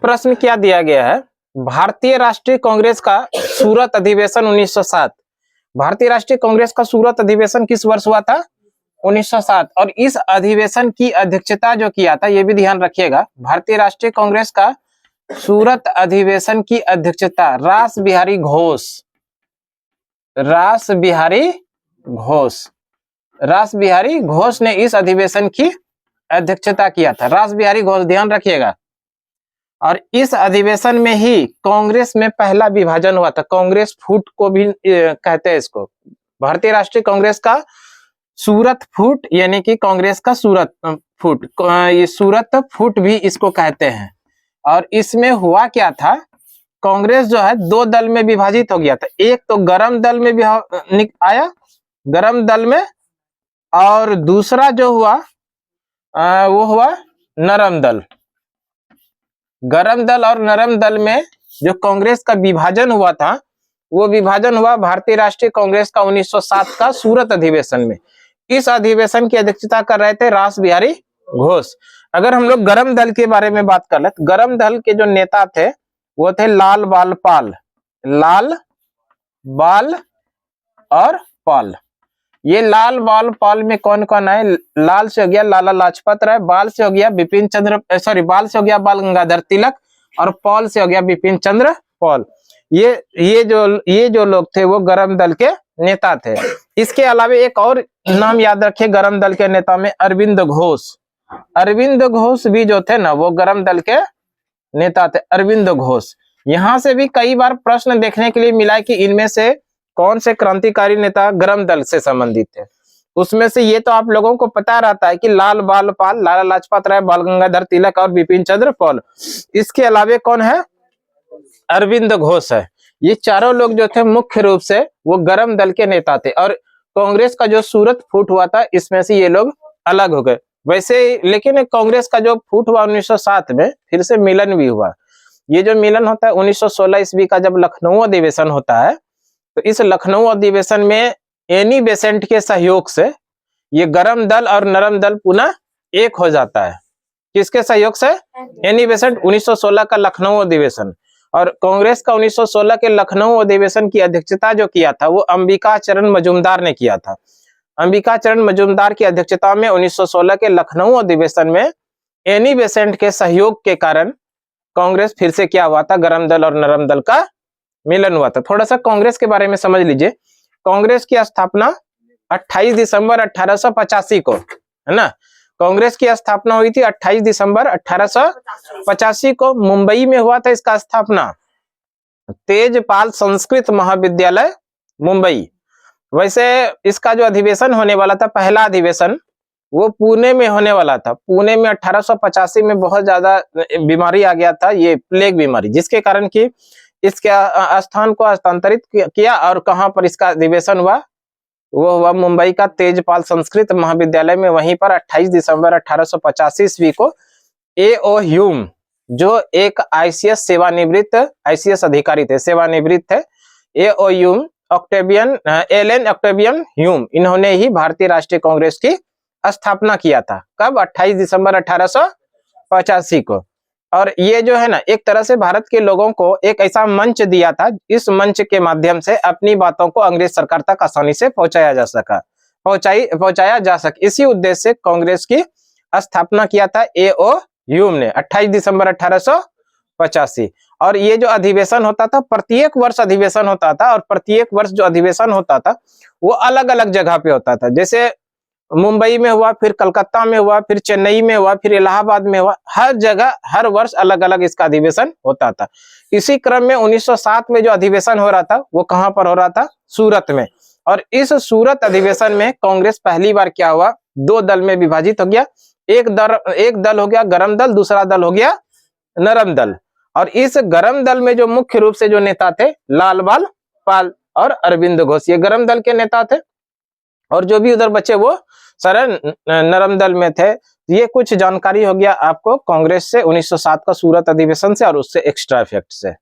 प्रश्न क्या दिया गया है, भारतीय राष्ट्रीय कांग्रेस का सूरत अधिवेशन 1907। भारतीय राष्ट्रीय कांग्रेस का सूरत अधिवेशन किस वर्ष हुआ था? 1907। और इस अधिवेशन की अध्यक्षता जो किया था, ये भी ध्यान रखिएगा, भारतीय राष्ट्रीय कांग्रेस का सूरत अधिवेशन की अध्यक्षता रास बिहारी घोष, रास बिहारी घोष, रास बिहारी घोष ने इस अधिवेशन की अध्यक्षता किया था। रास बिहारी घोष, ध्यान रखिएगा। और इस अधिवेशन में ही कांग्रेस में पहला विभाजन हुआ था। कांग्रेस फूट को भी कहते हैं इसको। भारतीय राष्ट्रीय कांग्रेस का सूरत फूट, यानी कि कांग्रेस का सूरत फूट, ये सूरत फूट भी इसको कहते हैं। और इसमें हुआ क्या था, कांग्रेस जो है दो दल में विभाजित हो गया था। एक तो गरम दल में भी आया, गरम दल में, और दूसरा जो हुआ वो हुआ नरम दल। गरम दल और नरम दल में जो कांग्रेस का विभाजन हुआ था, वो विभाजन हुआ भारतीय राष्ट्रीय कांग्रेस का 1907 का सूरत अधिवेशन में। इस अधिवेशन की अध्यक्षता कर रहे थे रास बिहारी घोष। अगर हम लोग गरम दल के बारे में बात कर ले, तो गरम दल के जो नेता थे वो थे लाल बाल पाल, लाल बाल और पाल। ये लाल बाल पाल में कौन कौन है? लाल से हो गया लाला लाजपत राय, बाल से हो गया बिपिन चंद्र, सॉरी, बाल से हो गया बाल गंगाधर तिलक, और पॉल से हो गया बिपिन चंद्र पॉल। ये जो लोग थे वो गरम दल के नेता थे। इसके अलावा एक और नाम याद रखिए गरम दल के नेता में, अरविंद घोष। अरविंद घोष भी जो थे ना, वो गरम दल के नेता थे, अरविंद घोष। यहां से भी कई बार प्रश्न देखने के लिए मिला कि इनमें से कौन से क्रांतिकारी नेता गरम दल से संबंधित थे। उसमें से ये तो आप लोगों को पता रहता है कि लाल बाल पाल, लाला लाजपत राय, बाल गंगाधर तिलक और बिपिन चंद्र पॉल। इसके अलावा कौन है? अरविंद घोष है। ये चारों लोग जो थे मुख्य रूप से वो गरम दल के नेता थे। और कांग्रेस का जो सूरत फूट हुआ था, इसमें से ये लोग अलग हो गए। वैसे लेकिन कांग्रेस का जो फूट हुआ 1907 में, फिर से मिलन भी हुआ। ये जो मिलन होता है 1916 ईस्वी का, जब लखनऊ अधिवेशन होता है, तो इस लखनऊ अधिवेशन में एनी बेसेंट के सहयोग से ये गरम दल और नरम दल पुनः एक हो जाता है। किसके सहयोग से? Annie Besant. 1916 का लखनऊ अधिवेशन। और कांग्रेस का 1916 के लखनऊ अधिवेशन की अध्यक्षता जो किया था, वो अंबिका चरण मजूमदार ने किया था। अंबिका चरण मजूमदार की अध्यक्षता में 1916 के लखनऊ अधिवेशन में एनी बेसेंट के सहयोग के कारण कांग्रेस फिर से क्या हुआ था, गरम दल और नरम दल का मिलन हुआ था। थोड़ा सा कांग्रेस के बारे में समझ लीजिए। कांग्रेस की स्थापना 28 दिसंबर 1885 को, है ना। कांग्रेस की स्थापना हुई थी 28 दिसंबर 1885 को। मुंबई में हुआ था इसका स्थापना, तेजपाल संस्कृत महाविद्यालय, मुंबई। वैसे इसका जो अधिवेशन होने वाला था, पहला अधिवेशन, वो पुणे में होने वाला था। पुणे में 1885 में बहुत ज्यादा बीमारी आ गया था, ये प्लेग बीमारी, जिसके कारण कि इसके स्थान को हस्तांतरित किया। और कहां पर इसका अधिवेशन हुआ? वो हुआ मुंबई का तेजपाल संस्कृत महाविद्यालय में। वहीं पर 28 दिसंबर 1885 ईस्वी को A.O. ह्यूम, जो एक आईसीएस सेवानिवृत्त आईसीएस अधिकारी थे, सेवानिवृत्त थे, A.O. Hume, Elon Octavian Hume, इन्होंने ही भारतीय राष्ट्रीय कांग्रेस की स्थापना किया था। कब? 28 दिसंबर 1885 को। और ये जो है ना, एक तरह से भारत के लोगों को एक ऐसा मंच दिया था, इस मंच के माध्यम से अपनी बातों को अंग्रेज सरकार तक आसानी से पहुंचाया जा सके। इसी उद्देश्य से कांग्रेस की स्थापना किया था A.O. ह्यूम ने 28 दिसंबर 1885। और ये जो अधिवेशन होता था, प्रत्येक वर्ष अधिवेशन होता था, और प्रत्येक वर्ष जो अधिवेशन होता था वो अलग अलग जगह पे होता था। जैसे मुंबई में हुआ, फिर कलकत्ता में हुआ, फिर चेन्नई में हुआ, फिर इलाहाबाद में हुआ। हर जगह हर वर्ष अलग अलग इसका अधिवेशन होता था। इसी क्रम में 1907 में जो अधिवेशन हो रहा था, वो कहां पर हो रहा था? सूरत में। और इस सूरत अधिवेशन में कांग्रेस पहली बार क्या हुआ, दो दल में विभाजित हो गया। एक दल हो गया गरम दल, दूसरा दल हो गया नरम दल। और इस गरम दल में जो मुख्य रूप से जो नेता थे, लाल बाल पाल और अरविंद घोष, ये गरम दल के नेता थे। और जो भी उधर बच्चे वो सारे नरम दल में थे। ये कुछ जानकारी हो गया आपको कांग्रेस से, 1907 का सूरत अधिवेशन से और उससे एक्स्ट्रा इफेक्ट से।